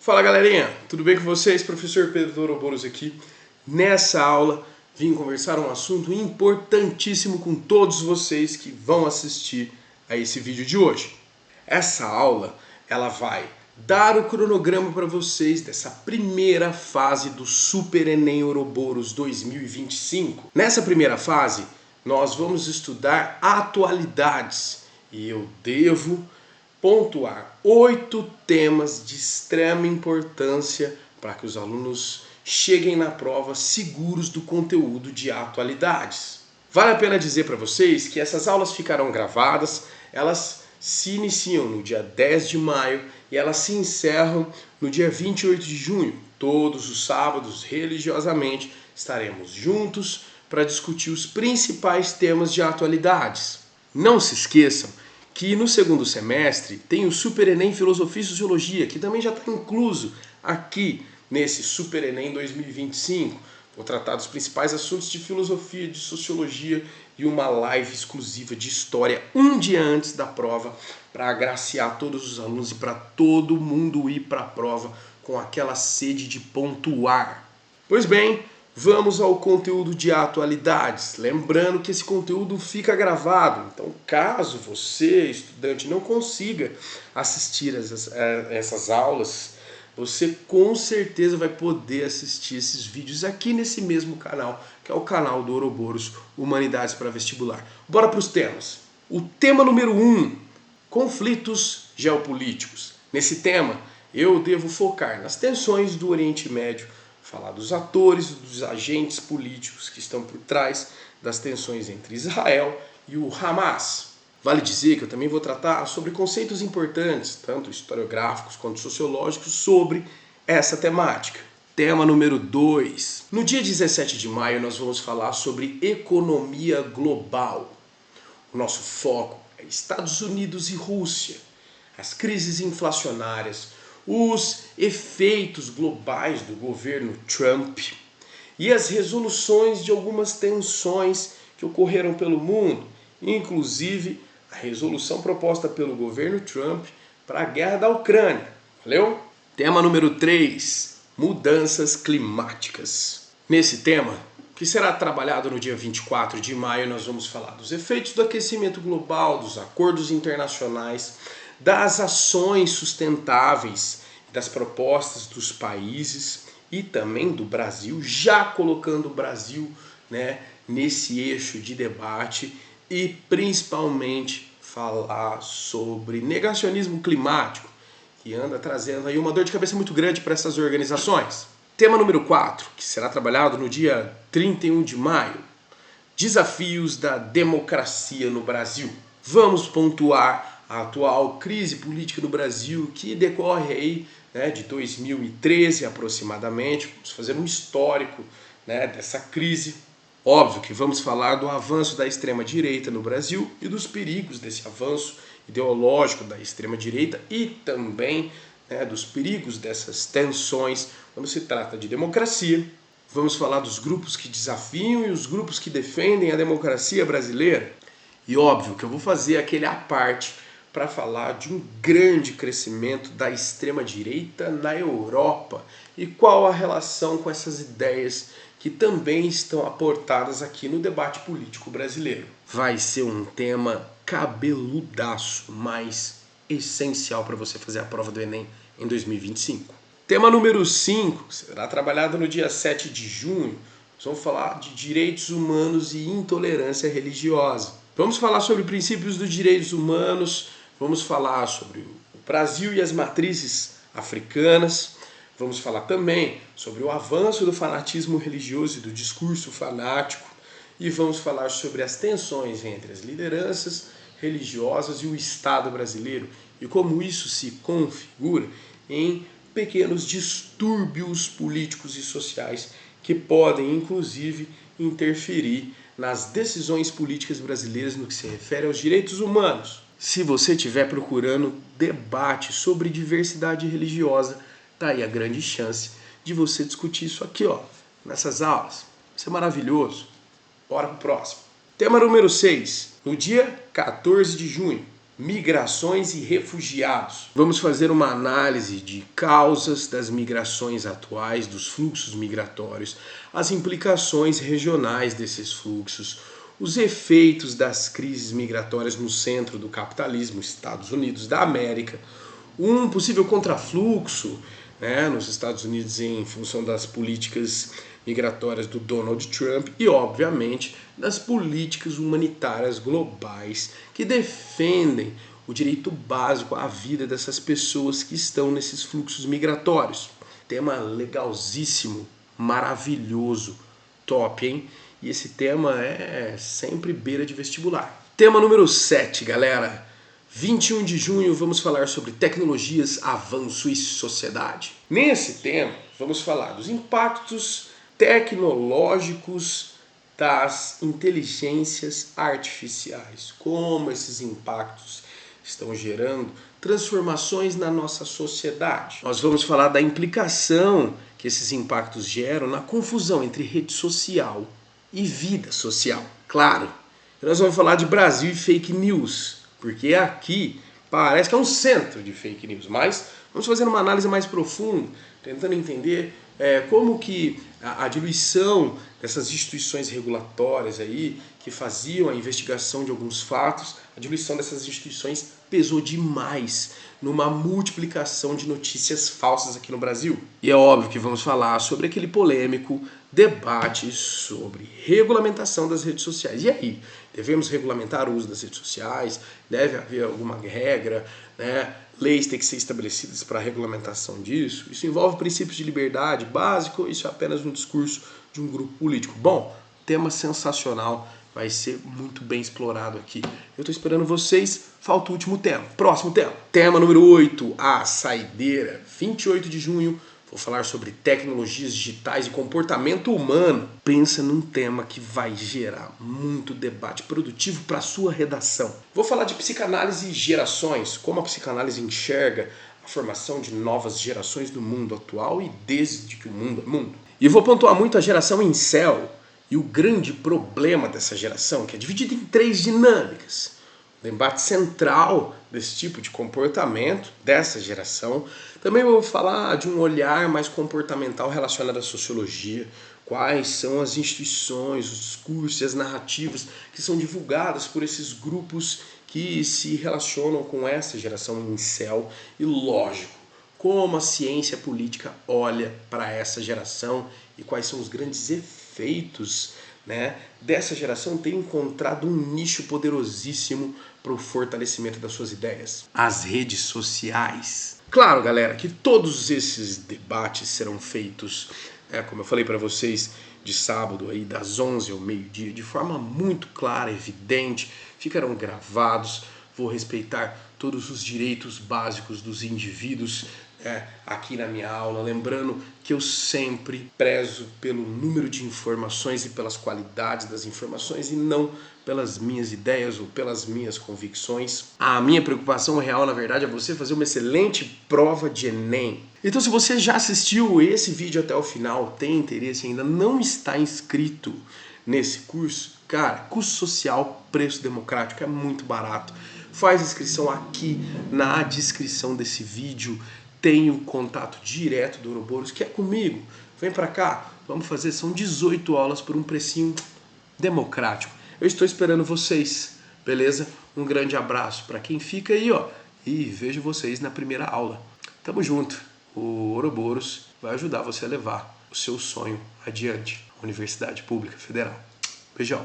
Fala galerinha, tudo bem com vocês? Professor Pedro Ouroboros aqui. Nessa aula vim conversar um assunto importantíssimo com todos vocês que vão assistir a esse vídeo de hoje. Essa aula ela vai dar o cronograma para vocês dessa primeira fase do Super Enem Ouroboros 2025. Nessa primeira fase nós vamos estudar atualidades e eu devo pontuar 8 temas de extrema importância para que os alunos cheguem na prova seguros do conteúdo de atualidades. Vale a pena dizer para vocês que essas aulas ficarão gravadas, elas se iniciam no dia 10 de maio e elas se encerram no dia 28 de junho. Todos os sábados, religiosamente, estaremos juntos para discutir os principais temas de atualidades. Não se esqueçam que no segundo semestre tem o Super Enem Filosofia e Sociologia, que também já está incluso aqui nesse Super Enem 2025. Vou tratar dos principais assuntos de filosofia, de sociologia e uma live exclusiva de história um dia antes da prova para agraciar todos os alunos e para todo mundo ir para a prova com aquela sede de pontuar. Pois bem, vamos ao conteúdo de atualidades. Lembrando que esse conteúdo fica gravado, então caso você, estudante, não consiga assistir essas aulas, você com certeza vai poder assistir esses vídeos aqui nesse mesmo canal, que é o canal do Ouroboros Humanidades para Vestibular. Bora para os temas. O tema número 1, conflitos geopolíticos. Nesse tema, eu devo focar nas tensões do Oriente Médio, falar dos atores, dos agentes políticos que estão por trás das tensões entre Israel e o Hamas. Vale dizer que eu também vou tratar sobre conceitos importantes, tanto historiográficos quanto sociológicos, sobre essa temática. Tema número 2. No dia 17 de maio nós vamos falar sobre economia global. O nosso foco é Estados Unidos e Rússia, as crises inflacionárias, os efeitos globais do governo Trump e as resoluções de algumas tensões que ocorreram pelo mundo, inclusive a resolução proposta pelo governo Trump para a guerra da Ucrânia. Valeu? Tema número 3, mudanças climáticas. Nesse tema, que será trabalhado no dia 24 de maio, nós vamos falar dos efeitos do aquecimento global, dos acordos internacionais, das ações sustentáveis, das propostas dos países e também do Brasil, já colocando o Brasil, nesse eixo de debate e principalmente falar sobre negacionismo climático, que anda trazendo aí uma dor de cabeça muito grande para essas organizações. Tema número 4, que será trabalhado no dia 31 de maio, desafios da democracia no Brasil. Vamos pontuar a atual crise política no Brasil, que decorre aí de 2013 aproximadamente. Vamos fazer um histórico dessa crise. Óbvio que vamos falar do avanço da extrema-direita no Brasil e dos perigos desse avanço ideológico da extrema-direita e também dos perigos dessas tensões quando se trata de democracia. Vamos falar dos grupos que desafiam e os grupos que defendem a democracia brasileira. E óbvio que eu vou fazer aquele à parte para falar de um grande crescimento da extrema-direita na Europa e qual a relação com essas ideias que também estão aportadas aqui no debate político brasileiro. Vai ser um tema cabeludaço, mas essencial para você fazer a prova do Enem em 2025. Tema número 5 será trabalhado no dia 7 de junho. Nós vamos falar de direitos humanos e intolerância religiosa. Vamos falar sobre princípios dos direitos humanos, vamos falar sobre o Brasil e as matrizes africanas, vamos falar também sobre o avanço do fanatismo religioso e do discurso fanático e vamos falar sobre as tensões entre as lideranças religiosas e o Estado brasileiro e como isso se configura em pequenos distúrbios políticos e sociais que podem, inclusive, interferir nas decisões políticas brasileiras no que se refere aos direitos humanos. Se você estiver procurando debate sobre diversidade religiosa, tá aí a grande chance de você discutir isso aqui, nessas aulas. Isso é maravilhoso. Bora pro próximo. Tema número 6. No dia 14 de junho, migrações e refugiados. Vamos fazer uma análise de causas das migrações atuais, dos fluxos migratórios, as implicações regionais desses fluxos, os efeitos das crises migratórias no centro do capitalismo, Estados Unidos da América, um possível contrafluxo, nos Estados Unidos em função das políticas migratórias do Donald Trump e, obviamente, das políticas humanitárias globais que defendem o direito básico à vida dessas pessoas que estão nesses fluxos migratórios. Tema legalzíssimo, maravilhoso, top, hein? E esse tema é sempre beira de vestibular. Tema número 7, galera. 21 de junho vamos falar sobre tecnologias, avanço e sociedade. Nesse tema, vamos falar dos impactos tecnológicos das inteligências artificiais, como esses impactos estão gerando transformações na nossa sociedade. Nós vamos falar da implicação que esses impactos geram na confusão entre rede social e vida social. Claro, nós vamos falar de Brasil e fake news, porque aqui parece que é um centro de fake news, mas vamos fazer uma análise mais profunda, tentando entender como que a diluição dessas instituições regulatórias aí, que faziam a investigação de alguns fatos, a diluição dessas instituições pesou demais numa multiplicação de notícias falsas aqui no Brasil. E é óbvio que vamos falar sobre aquele polêmico debate sobre regulamentação das redes sociais. E aí, devemos regulamentar o uso das redes sociais? Deve haver alguma regra, leis têm que ser estabelecidas para a regulamentação disso? Isso envolve princípios de liberdade básico ou isso é apenas um discurso de um grupo político? Bom, tema sensacional, vai ser muito bem explorado aqui. Eu estou esperando vocês, falta o último tema. Próximo tema. Tema número 8, a saideira. 28 de junho, vou falar sobre tecnologias digitais e comportamento humano. Pensa num tema que vai gerar muito debate produtivo para a sua redação. Vou falar de psicanálise e gerações, como a psicanálise enxerga a formação de novas gerações no mundo atual e desde que o mundo é mundo. E vou pontuar muito a geração incel e o grande problema dessa geração, que é dividida em 3 dinâmicas. O debate central desse tipo de comportamento, dessa geração. Também vou falar de um olhar mais comportamental relacionado à sociologia, quais são as instituições, os discursos e as narrativas que são divulgadas por esses grupos que se relacionam com essa geração incel e, lógico, como a ciência política olha para essa geração e quais são os grandes efeitos dessa geração ter encontrado um nicho poderosíssimo para o fortalecimento das suas ideias. As redes sociais. Claro, galera, que todos esses debates serão feitos, como eu falei para vocês, de sábado, aí, das 11 ao meio-dia, de forma muito clara, evidente, ficarão gravados. Vou respeitar todos os direitos básicos dos indivíduos aqui na minha aula, lembrando que eu sempre prezo pelo número de informações e pelas qualidades das informações e não pelas minhas ideias ou pelas minhas convicções. A minha preocupação real, na verdade, é você fazer uma excelente prova de Enem. Então, se você já assistiu esse vídeo até o final, tem interesse e ainda não está inscrito nesse curso, cara, curso social, preço democrático, é muito barato. Faz inscrição aqui na descrição desse vídeo. Tem o contato direto do Ouroboros, que é comigo. Vem pra cá, vamos fazer, são 18 aulas por um precinho democrático. Eu estou esperando vocês, beleza? Um grande abraço para quem fica aí, e vejo vocês na primeira aula. Tamo junto. O Ouroboros vai ajudar você a levar o seu sonho adiante. Universidade Pública Federal. Beijão.